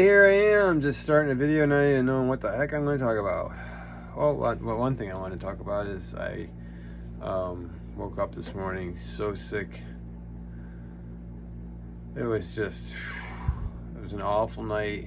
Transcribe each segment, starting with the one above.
Here I am, just starting a video, not even knowing what the heck I'm going to talk about. Well, one thing I want to talk about is I woke up this morning so sick. It was an awful night,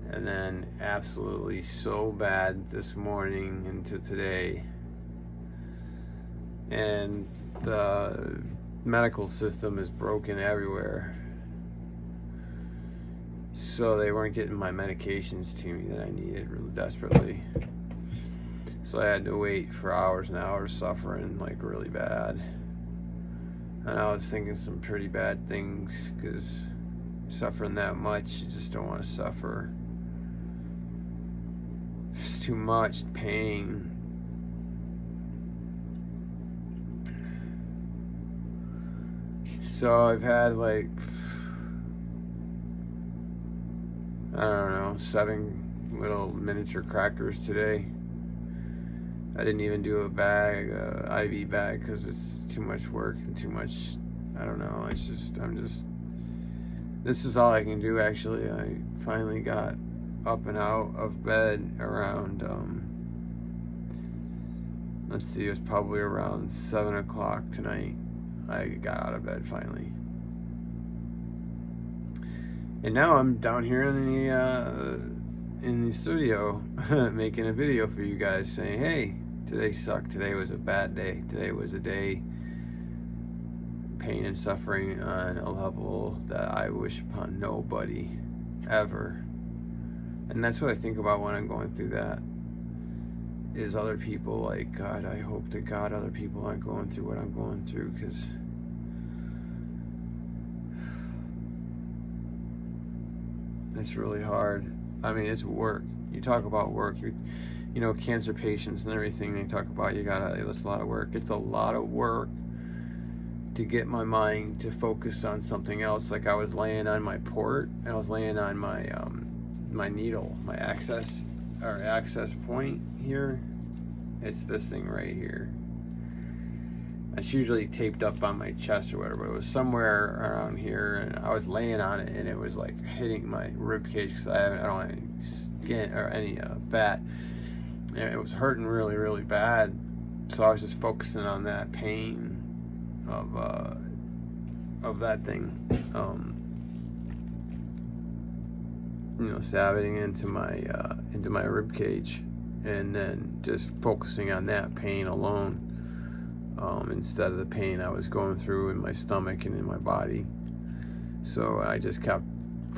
and then absolutely so bad this morning into today. And the medical system is broken everywhere. So they weren't getting my medications to me that I needed really desperately. So I had to wait for hours and hours suffering like really bad. And I was thinking some pretty bad things because suffering that much, you just don't want to suffer. It's too much pain. So I've had like, I don't know, 7 little miniature crackers today. I didn't even do a bag, IV bag, because it's too much work and too much, I don't know, this is all I can do actually. I finally got up and out of bed around, let's see, it was probably around 7 o'clock tonight. I got out of bed finally. And now I'm down here in the studio making a video for you guys saying, hey, today sucked. Today was a bad day. Today was a day pain and suffering on a level that I wish upon nobody ever. And that's what I think about when I'm going through that, is other people, like, God, I hope to God other people aren't going through what I'm going through, because it's really hard. I mean, it's work. You talk about work, you know, cancer patients and everything, they talk about it's a lot of work. It's a lot of work to get my mind to focus on something else. Like I was laying on my port, and I was laying on my my needle, my access point here. It's this thing right here. It's usually taped up on my chest or whatever. It was somewhere around here, and I was laying on it, and it was like hitting my rib cage because I don't have any skin or any fat, and it was hurting really, really bad. So I was just focusing on that pain of that thing, stabbing into my rib cage, and then just focusing on that pain alone. Instead of the pain I was going through in my stomach and in my body. So I just kept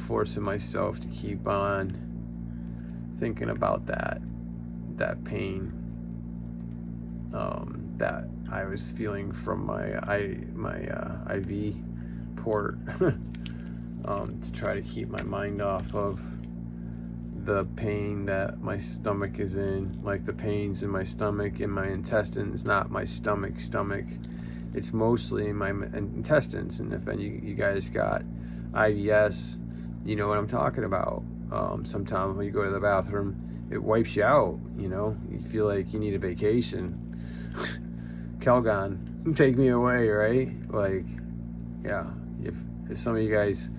forcing myself to keep on thinking about that pain that I was feeling from my IV port to try to keep my mind off of the pain that my stomach is in, like the pains in my stomach, in my intestines, not my stomach. It's mostly in my intestines. And if any of you guys got IBS, you know what I'm talking about. Sometimes when you go to the bathroom, it wipes you out, you feel like you need a vacation. Calgon, take me away, right? Like, yeah, if some of you guys,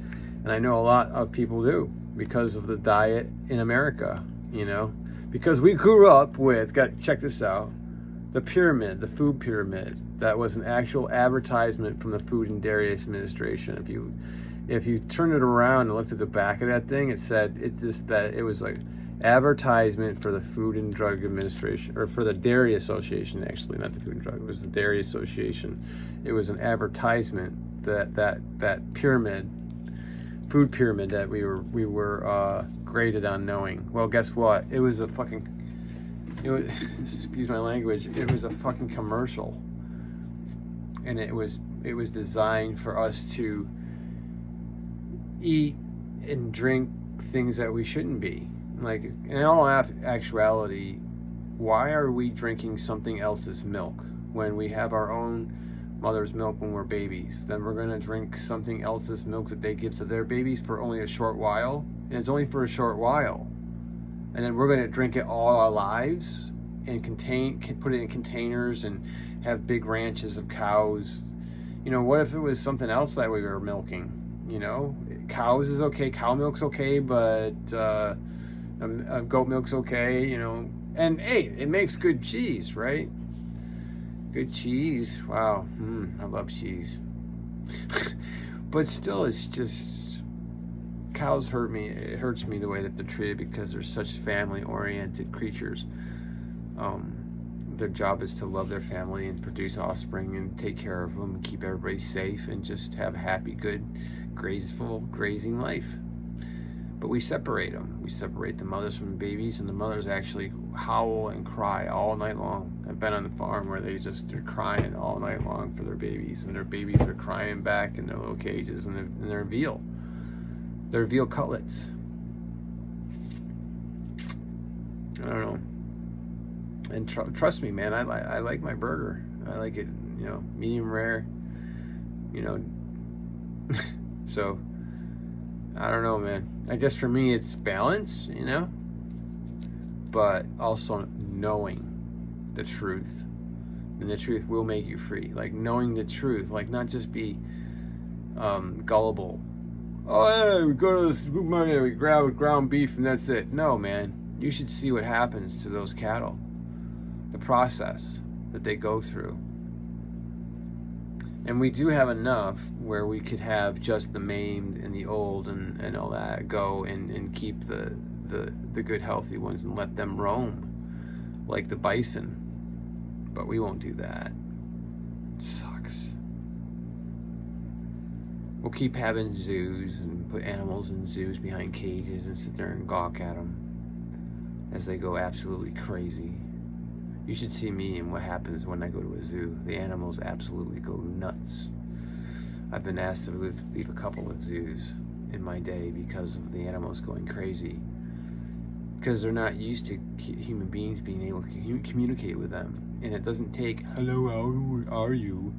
and I know a lot of people do, because of the diet in America, because we grew up with, check this out, the food pyramid, that was an actual advertisement from the Food and Dairy Administration. If you turn it around and looked at the back of that thing, it said it was like advertisement for the Food and Drug Administration, or for the Dairy Association, actually, not the Food and Drug, it was the Dairy Association. It was an advertisement that pyramid, food pyramid, that we were graded on knowing. Well, guess what? It was excuse my language, it was a fucking commercial, and it was designed for us to eat and drink things that we shouldn't be. Like, in all actuality, why are we drinking something else's milk when we have our own mother's milk when we're babies? Then we're going to drink something else's milk that they give to their babies for only a short while, and it's only for a short while, and then we're going to drink it all our lives and put it in containers and have big ranches of cows. What if it was something else that we were milking? cows is okay, cow milk's okay, but goat milk's okay, you know. And hey, it makes good cheese, right? Good cheese. Wow. I love cheese. But still, it's just, cows hurt me. It hurts me the way that they're treated because they're such family-oriented creatures. Their job is to love their family and produce offspring and take care of them and keep everybody safe and just have a happy, good, graceful grazing life. But we separate them. We separate the mothers from the babies, and the mothers actually howl and cry all night long. I've been on the farm where they're crying all night long for their babies, and their babies are crying back in their little cages, and they're veal. They're veal cutlets. I don't know. And trust me, man, I like my burger. I like it, you know, medium rare, you know. So, I don't know, man. I guess for me it's balance, you know, but also knowing the truth. And the truth will make you free. Like, knowing the truth, like, not just be gullible. Oh, yeah, we go to this supermarket, we grab ground beef and that's it. No, man. You should see what happens to those cattle. The process that they go through. And we do have enough where we could have just the maimed and the old and all that go and keep the good healthy ones and let them roam like the bison. But we won't do that. It sucks. We'll keep having zoos and put animals in zoos behind cages and sit there and gawk at them as they go absolutely crazy. You should see me and what happens when I go to a zoo. The animals absolutely go nuts. I've been asked to leave a couple of zoos in my day because of the animals going crazy. Because they're not used to human beings being able to communicate with them. And it doesn't take, hello, how are you?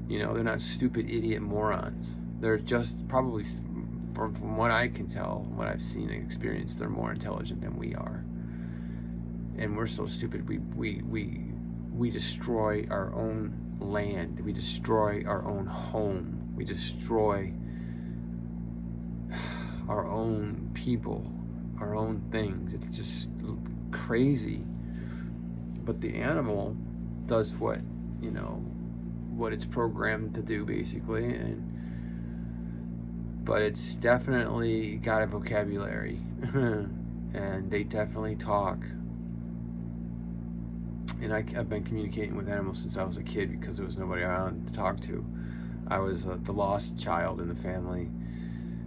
You know, they're not stupid idiot morons. They're just probably, from what I can tell, what I've seen and experienced, they're more intelligent than we are. And we're so stupid. We destroy our own land. We destroy our own home. We destroy our own people, our own things. It's just crazy. But the animal does what, you know, what it's programmed to do, basically. But it's definitely got a vocabulary. And they definitely talk. And I've been communicating with animals since I was a kid because there was nobody around to talk to. I was the lost child in the family,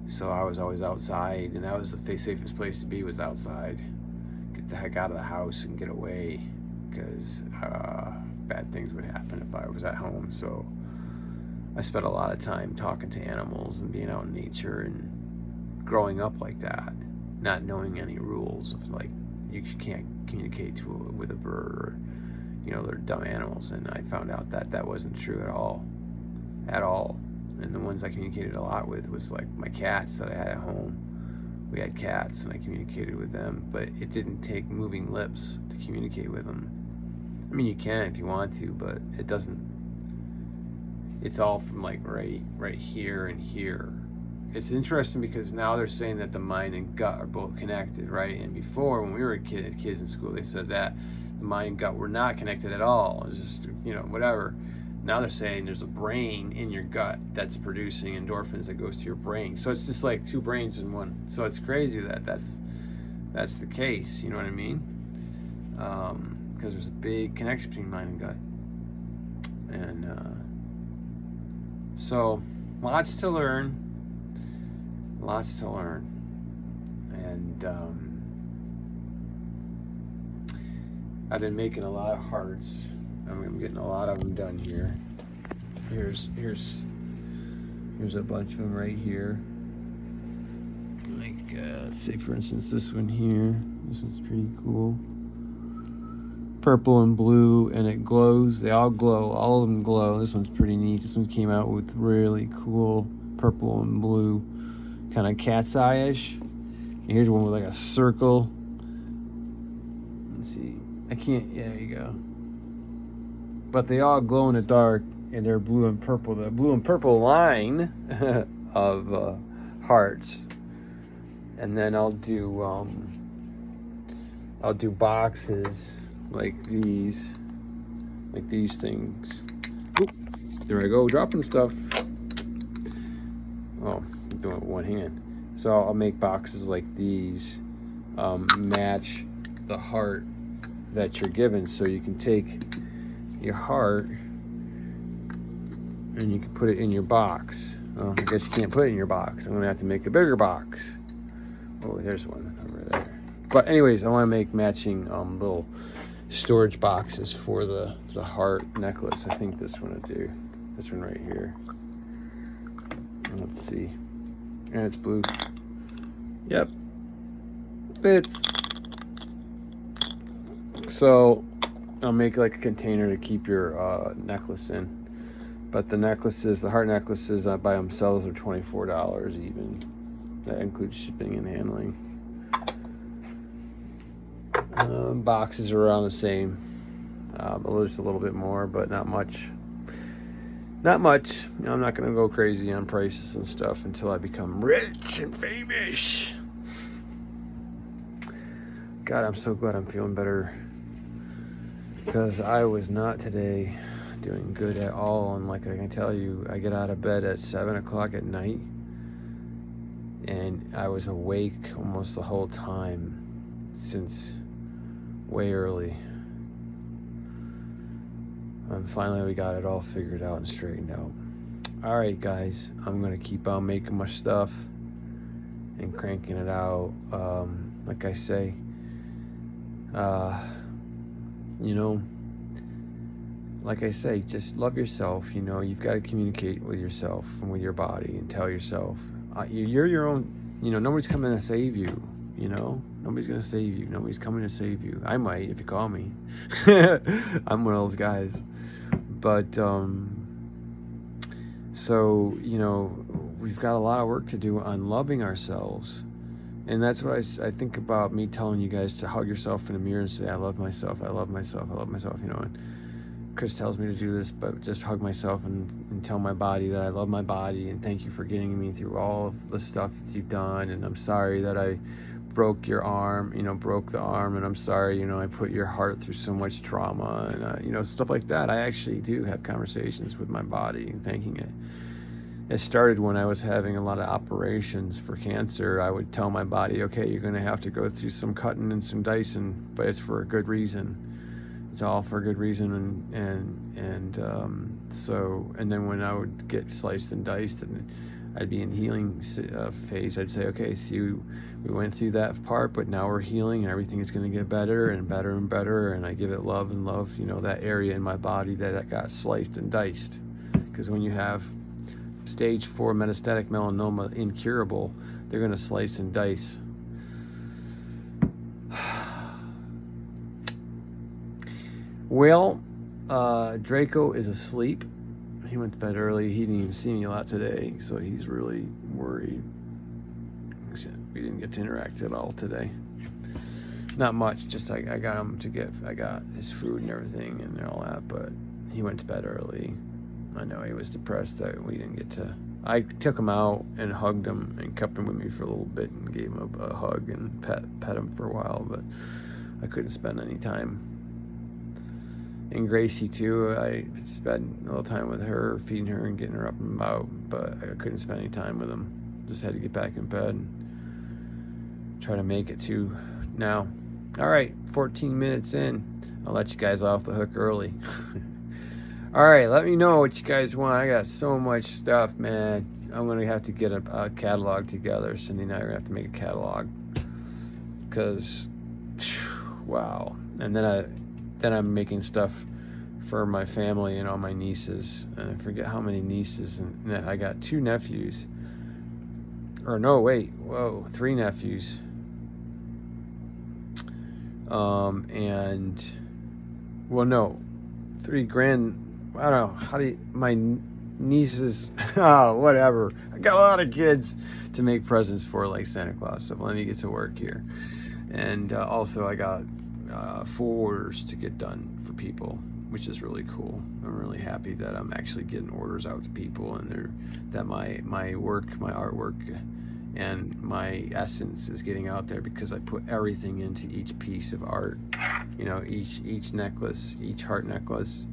so I was always outside, and that was the safest place to be, was outside. Get the heck out of the house and get away, because bad things would happen if I was at home. So I spent a lot of time talking to animals and being out in nature and growing up like that, not knowing any rules of, like, you can't communicate with a bird, or, you know, they're dumb animals. And I found out that that wasn't true at all. And the ones I communicated a lot with was like my cats that I had at home. We had cats and I communicated with them, but it didn't take moving lips to communicate with them. I mean, you can if you want to, but it doesn't. It's all from like right here and here. It's interesting because now they're saying that the mind and gut are both connected, right? And before, when we were kids in school, they said that the mind and gut were not connected at all. It was just, you know, whatever. Now they're saying there's a brain in your gut that's producing endorphins that goes to your brain. So it's just like two brains in one. So it's crazy that that's the case. You know what I mean? Because there's a big connection between mind and gut. And so lots to learn. And I've been making a lot of hearts. I'm getting a lot of them done here. Here's a bunch of them right here. Like let's say, for instance, this one here. This one's pretty cool. Purple and blue, and it glows. They all glow. All of them glow. This one's pretty neat. This one came out with really cool purple and blue, kind of cat's eye-ish. And here's one with like a circle. Let's see. I can't. Yeah, there you go. But they all glow in the dark, and they're blue and purple. The blue and purple line of hearts, and then I'll do boxes like these things. Oop, there I go, dropping stuff. Oh, I'm doing it with one hand. So I'll make boxes like these, match the heart that you're given. So you can take your heart and you can put it in your box. I guess you can't put it in your box. I'm gonna have to make a bigger box. Oh, there's one over there. But anyways, I want to make matching little storage boxes for the heart necklace. I think this one will do. This one right here. Let's see. And it's blue. Yep. Fits. So I'll make like a container to keep your necklace in. But the heart necklaces by themselves are $24 even. That includes shipping and handling. Boxes are around the same. Just a little bit more, but not much. Not much. I'm not going to go crazy on prices and stuff until I become rich and famous. God, I'm so glad I'm feeling better. Because I was not today doing good at all. And like I can tell you, I get out of bed at 7 o'clock at night. And I was awake almost the whole time since way early. And finally we got it all figured out and straightened out. All right, guys, I'm gonna keep on making my stuff and cranking it out. Like I say, just love yourself. You've got to communicate with yourself and with your body and tell yourself you're your own. Nobody's coming to save you. Nobody's gonna save you. Nobody's coming to save you. I might if you call me. I'm one of those guys. But so we've got a lot of work to do on loving ourselves, and that's what I think about me telling you guys to hug yourself in the mirror and say, I love myself, I love myself, I love myself. And Chris tells me to do this, but just hug myself and tell my body that I love my body and thank you for getting me through all of the stuff that you've done, and I'm sorry that I broke your arm, broke the arm, and I'm sorry, I put your heart through so much trauma, and stuff like that. I actually do have conversations with my body and thanking it. It started when I was having a lot of operations for cancer. I would tell my body, okay, you're going to have to go through some cutting and some dicing, but it's for a good reason. It's all for a good reason, and then when I would get sliced and diced and I'd be in healing phase, I'd say, okay, see, we went through that part, but now we're healing and everything is going to get better and better and better, and I give it love and love, that area in my body that got sliced and diced. Because when you have stage 4 metastatic melanoma incurable, they're going to slice and dice. Well, Draco is asleep. He went to bed early. He didn't even see me a lot today, so he's really worried. We didn't get to interact at all today. Not much, just I got him I got his food and everything and all that, but he went to bed early. I know he was depressed that we didn't get to. I took him out and hugged him and kept him with me for a little bit and gave him a hug and pet him for a while, but I couldn't spend any time. And Gracie too, I spent a little time with her, feeding her and getting her up and about, but I couldn't spend any time with him. Just had to get back in bed and try to make it to now. All right, 14 minutes in. I'll let you guys off the hook early. All right, let me know what you guys want. I got so much stuff, man. I'm going to have to get a catalog together. Cindy and I are going to have to make a catalog. Because, wow. And then I'm making stuff for my family and all my nieces. And I forget how many nieces. And I got 2 nephews. Or no, wait. Whoa, 3 nephews. And, well, no. 3 I don't know, my nieces, whatever. I got a lot of kids to make presents for, like Santa Claus, so let me get to work here. And also I got 4 orders to get done for people, which is really cool. I'm really happy that I'm actually getting orders out to people, and that my artwork and my essence is getting out there because I put everything into each piece of art. You know, each necklace, each heart necklace,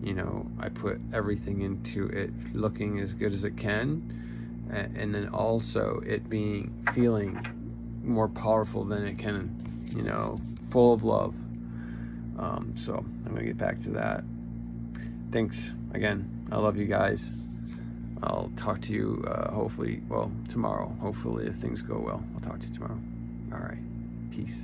you know, I put everything into it looking as good as it can, and then also it feeling more powerful than it can, you know, full of love. So I'm gonna get back to that. Thanks again. I love you guys. I'll talk to you hopefully, well, tomorrow. Hopefully, if things go well, I'll talk to you tomorrow. All right. Peace.